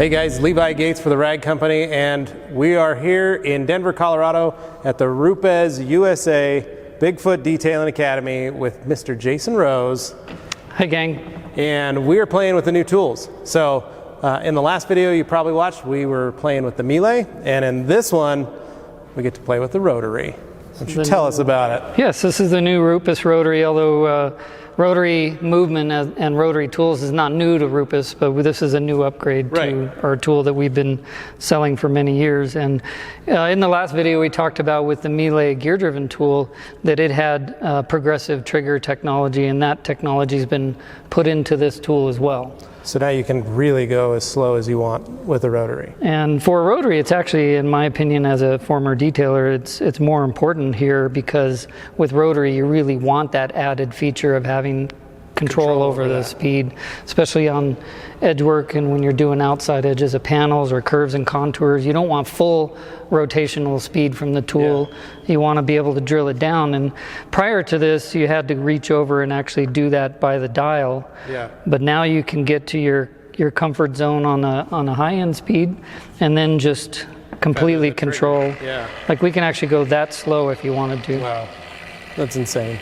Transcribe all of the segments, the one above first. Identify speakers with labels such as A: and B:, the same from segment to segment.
A: Hey guys, Levi Gates for the Rag Company, and we are here in Denver, Colorado at the RUPES USA Bigfoot Detailing Academy with Mr. Jason Rose.
B: Hi gang.
A: And we are playing with the new tools. So in the last video you probably watched, we were playing with the melee, and in this one we get to play with the rotary. Why don't you tell us about it?
B: Yes, this is the new RUPES rotary, although rotary movement and rotary tools is not new to RUPES, but this is a new upgrade to our tool that we've been selling for many years. And in the last video we talked about with the melee gear-driven tool that it had progressive trigger technology, and that technology has been put into this tool as well.
A: So now you can really go as slow as you want with a rotary.
B: And for a rotary, it's actually, in my opinion, as a former detailer, it's more important here, because with rotary you really want that added feature of having control over the speed, especially on edge work and when you're doing outside edges of panels or curves and contours. You don't want full rotational speed from the tool. You want to be able to drill it down, and prior to this you had to reach over and actually do that by the dial. But now you can get to your comfort zone on a high-end speed and then just completely control. Like we can actually go that slow if you wanted to.
A: Wow, that's insane.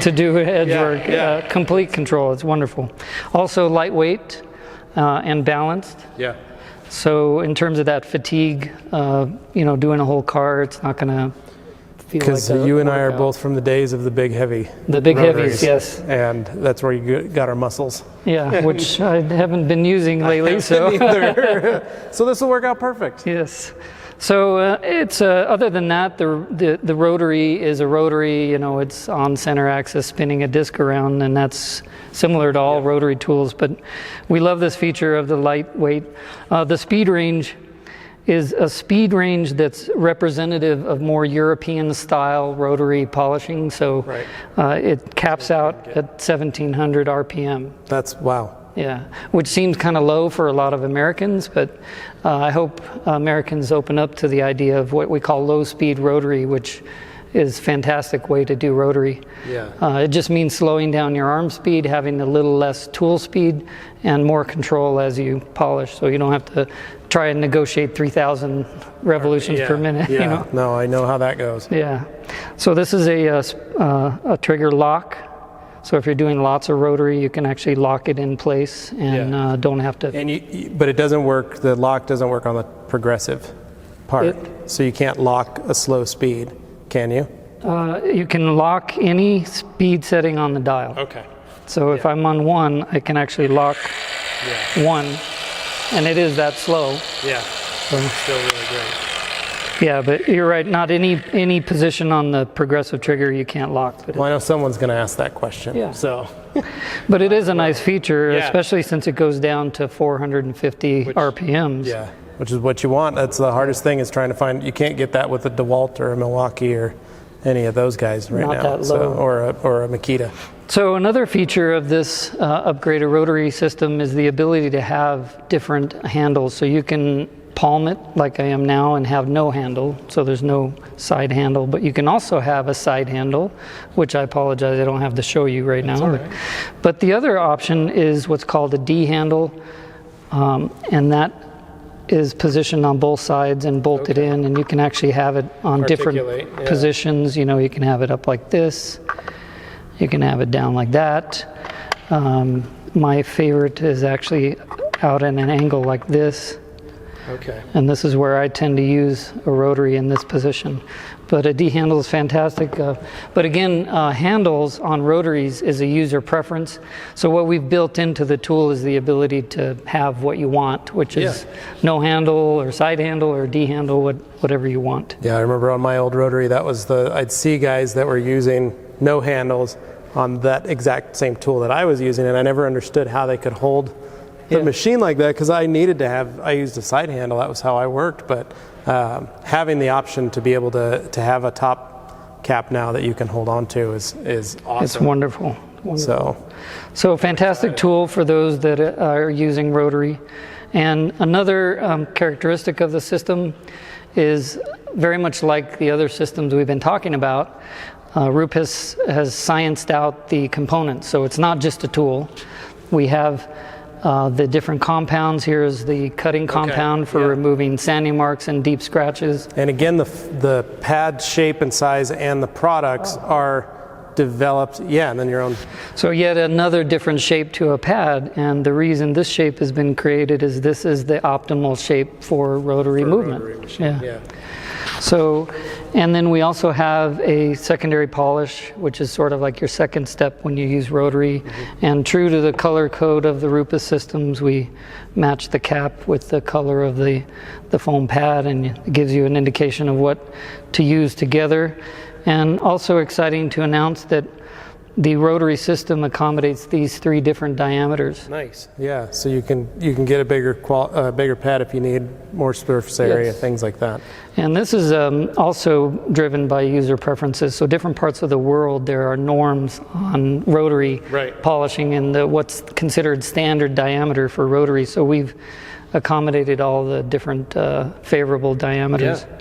B: To do edge work, complete control. It's wonderful. Also lightweight and balanced. So in terms of that fatigue, you know, doing a whole car, it's not going to feel like
A: because you and I are both from the days of the big heavy.
B: The big heavies, yes.
A: And that's where you got our muscles.
B: Yeah, which I haven't been using lately. So
A: so this will work out perfect.
B: Yes. So it's other than that, the rotary is a rotary. You know, it's on center axis spinning a disc around, and that's similar to all rotary tools. But we love this feature of the lightweight. The speed range is a speed range that's representative of more European style rotary polishing. So it caps out at 1700 RPM.
A: That's wow.
B: Yeah, which seems kind of low for a lot of Americans, but I hope Americans open up to the idea of what we call low-speed rotary, which is a fantastic way to do rotary. It just means slowing down your arm speed, having a little less tool speed, and more control as you polish, so you don't have to try and negotiate 3,000 revolutions per minute. You know?
A: No, I know how that goes.
B: So this is a trigger lock. So if you're doing lots of rotary, you can actually lock it in place and don't have to.
A: And but it doesn't work. The lock doesn't work on the progressive part. So you can't lock a slow speed, can you?
B: You can lock any speed setting on the dial. So if I'm on 1, I can actually lock 1, and it is that slow.
A: So it's still really great.
B: Yeah, but you're right. Not any position on the progressive trigger you can't lock. But
A: well, I know someone's going to ask that question. So,
B: but it is a nice feature, especially since it goes down to 450 RPMs.
A: Which is what you want. That's the hardest thing, is trying to find. You can't get that with a DeWalt or a Milwaukee or any of those guys right now.
B: That low.
A: Or a Makita.
B: So another feature of this upgraded rotary system is the ability to have different handles. So you can palm it like I am now and have no handle, so there's no side handle, but you can also have a side handle, which I apologize I don't have to show you right now. But the other option is what's called a D handle, and that is positioned on both sides and bolted in, and you can actually have it on different positions. You know, you can have it up like this, you can have it down like that. My favorite is actually out at an angle like this. And this is where I tend to use a rotary in this position. But a D handle is fantastic. But again, handles on rotaries is a user preference. So what we've built into the tool is the ability to have what you want, which is no handle or side handle or D handle, whatever you want. I
A: remember on my old rotary, that was I'd see guys that were using no handles on that exact same tool that I was using, and I never understood how they could hold the machine like that, because I used a side handle. That was how I worked. But having the option to be able to have a top cap now that you can hold on to is awesome.
B: It's wonderful. So fantastic tool for those that are using rotary. And another characteristic of the system is very much like the other systems we've been talking about. RUPES has scienced out the components, so it's not just a tool. We have the different compounds. Here is the cutting compound for removing sanding marks and deep scratches.
A: And again, the pad shape and size and the products are developed, and then your own.
B: So yet another different shape to a pad, and the reason this shape has been created is this is the optimal shape for rotary movement.
A: Rotary machine. Yeah.
B: So, and then we also have a secondary polish, which is sort of like your second step when you use rotary. And true to the color code of the RUPES systems, we match the cap with the color of the foam pad, and it gives you an indication of what to use together. And also exciting to announce that the rotary system accommodates these 3 different diameters.
A: Nice. Yeah. So you can get a bigger pad if you need more surface area, things like that. And
B: this is also driven by user preferences. So different parts of the world, there are norms on rotary polishing and what's considered standard diameter for rotary. So we've accommodated all the different favorable diameters. Yeah.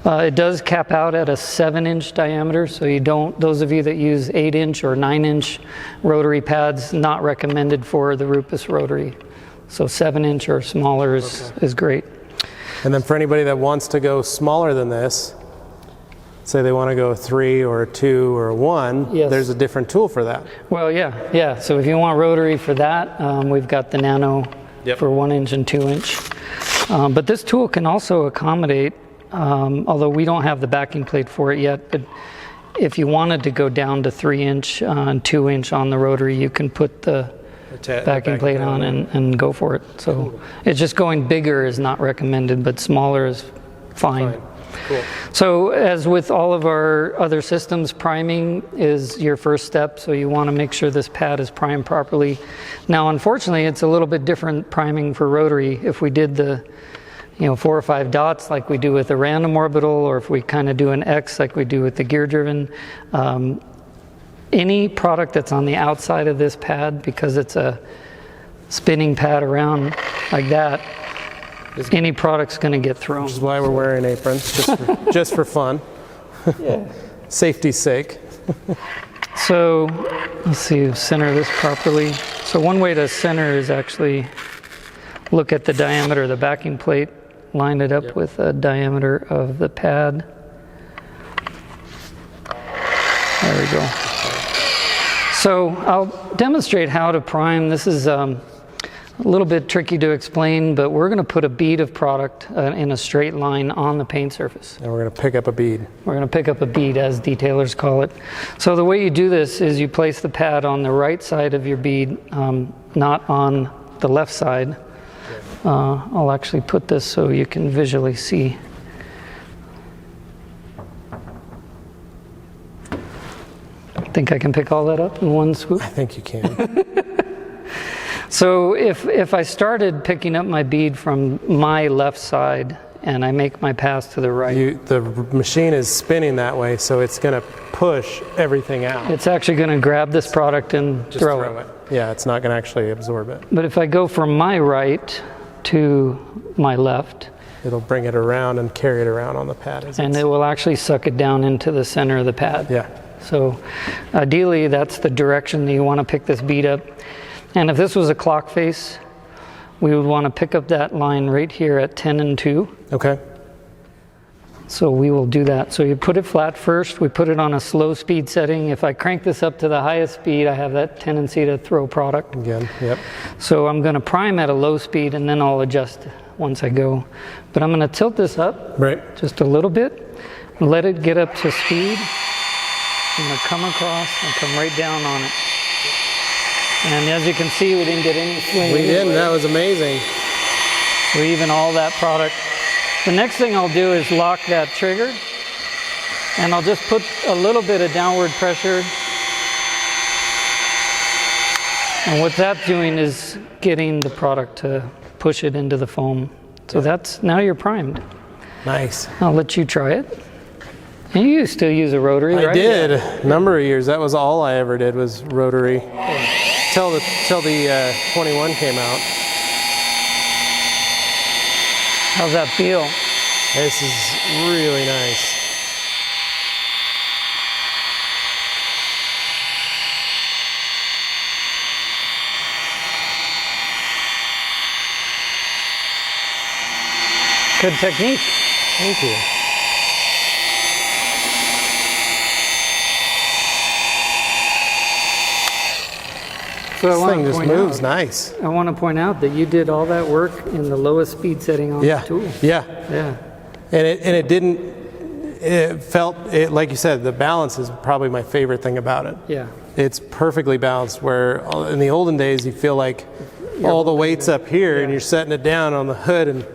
B: It does cap out at a 7-inch diameter, so you don't, those of you that use 8-inch or 9-inch rotary pads, not recommended for the RUPES rotary. So 7-inch or smaller is great.
A: And then for anybody that wants to go smaller than this, say they want to go a 3 or a 2 or a 1, there's a different tool for that.
B: Well, yeah. So if you want rotary for that, we've got the Nano for 1-inch and 2-inch. But this tool can also accommodate, although we don't have the backing plate for it yet, but if you wanted to go down to 3-inch and 2-inch on the rotary, you can put the backing plate on and go for it. So it's just going bigger is not recommended, but smaller is fine.
A: Cool.
B: So as with all of our other systems, priming is your first step. So you want to make sure this pad is primed properly. Now, unfortunately, it's a little bit different priming for rotary. If we did the 4 or 5 dots like we do with a random orbital, or if we kind of do an X like we do with the gear-driven, any product that's on the outside of this pad, because it's a spinning pad around like that, any product's going to get thrown.
A: Which is why we're wearing aprons, just for fun. Safety's sake.
B: So let's see, center this properly. So one way to center is actually look at the diameter of the backing plate, line it up with the diameter of the pad. There we go. So I'll demonstrate how to prime. This is a little bit tricky to explain, but we're going to put a bead of product in a straight line on the paint surface.
A: And we're going to pick up a bead.
B: We're going to pick up a bead, as detailers call it. So the way you do this is you place the pad on the right side of your bead, not on the left side. I'll actually put this so you can visually see. Think I can pick all that up in one swoop?
A: I think you can.
B: So if I started picking up my bead from my left side and I make my pass to the right,
A: the machine is spinning that way, so it's going to push everything out.
B: It's actually going to grab this product and
A: just throw it. Yeah, it's not going to actually absorb it.
B: But if I go from my right to my left,
A: it'll bring it around and carry it around on the pad.
B: And it will actually suck it down into the center of the pad.
A: Yeah.
B: So ideally, that's the direction that you want to pick this bead up. And if this was a clock face, we would want to pick up that line right here at 10 and 2.
A: Okay.
B: So we will do that. So you put it flat first. We put it on a slow speed setting. If I crank this up to the highest speed, I have that tendency to throw product.
A: Again, yep.
B: So I'm going to prime at a low speed, and then I'll adjust once I go. But I'm going to tilt this up just a little bit and let it get up to speed. I'm going to come across and come right down on it. And as you can see, we didn't get any swing.
A: We didn't. That was amazing.
B: So even all that product. The next thing I'll do is lock that trigger, and I'll just put a little bit of downward pressure. And what that's doing is getting the product to push it into the foam. So that's, now you're primed.
A: Nice.
B: I'll let you try it. And you still use a rotary, right?
A: I did. A number of years. That was all I ever did was rotary. Till the 21 came out.
B: How's that feel?
A: This is really nice.
B: Good technique.
A: Thank you.
B: So
A: This thing just moves nice.
B: I want to point out that you did all that work in the lowest speed setting on the tool.
A: Yeah.
B: Yeah.
A: And it didn't, it felt, like you said, the balance is probably my favorite thing about it.
B: Yeah.
A: It's perfectly balanced, where in the olden days you feel like all the weight's up here and you're setting it down on the hood and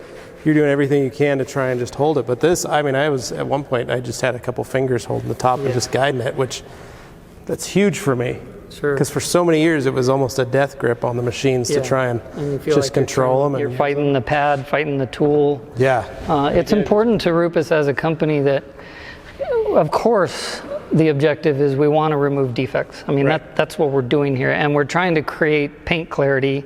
A: you're doing everything you can to try and just hold it. But this, I mean, I was at one point, I just had a couple fingers holding the top and just guiding it, which that's huge for me.
B: Sure.
A: Because for so many years it was almost a death grip on the machines to try and
B: you
A: just control them.
B: You're fighting the pad, fighting the tool.
A: Yeah.
B: It's important to RUPES as a company that, of course, the objective is we want to remove defects. I mean, that's what we're doing here. And we're trying to create paint clarity,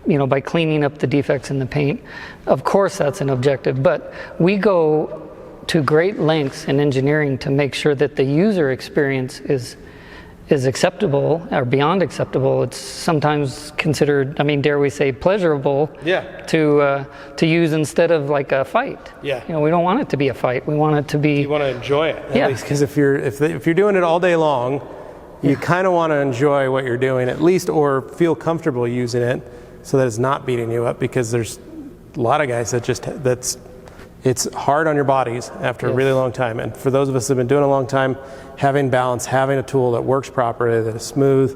B: you know, by cleaning up the defects in the paint. Of course, that's an objective. But we go to great lengths in engineering to make sure that the user experience is acceptable or beyond acceptable. It's sometimes considered, I mean, dare we say, pleasurable to use instead of like a fight. Yeah. You know, we don't want it to be a fight. We want it to be.
A: You want to enjoy it, at least, because if you're doing it all day long, you kind of want to enjoy what you're doing at least, or feel comfortable using it, so that it's not beating you up. Because there's a lot of guys that it's hard on your bodies after a really long time. And for those of us that have been doing it a long time, having balance, having a tool that works properly, that is smooth,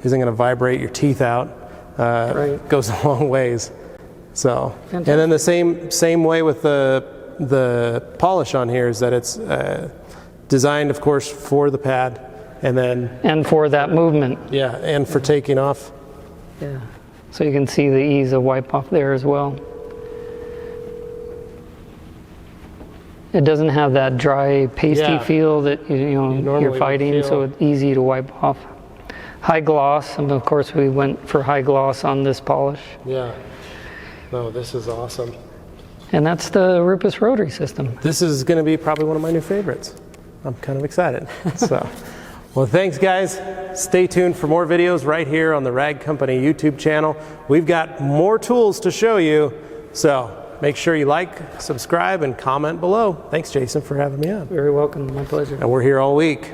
A: isn't going to vibrate your teeth out, goes a long ways. So, and then the same way with the polish on here is that it's designed, of course, for the pad, and
B: for that movement.
A: Yeah, and for taking off.
B: Yeah. So you can see the ease of wipe off there as well. It doesn't have that dry, pasty feel that you're fighting, so it's easy to wipe off. High gloss, and of course we went for high gloss on this polish. Yeah.
A: No, this is awesome.
B: And that's the RUPES rotary system.
A: This is going to be probably one of my new favorites. I'm kind of excited. So, well, thanks guys. Stay tuned for more videos right here on the Rag Company YouTube channel. We've got more tools to show you, so make sure you like, subscribe, and comment below. Thanks, Jason, for having me on.
B: Very welcome. My pleasure.
A: And we're here all week.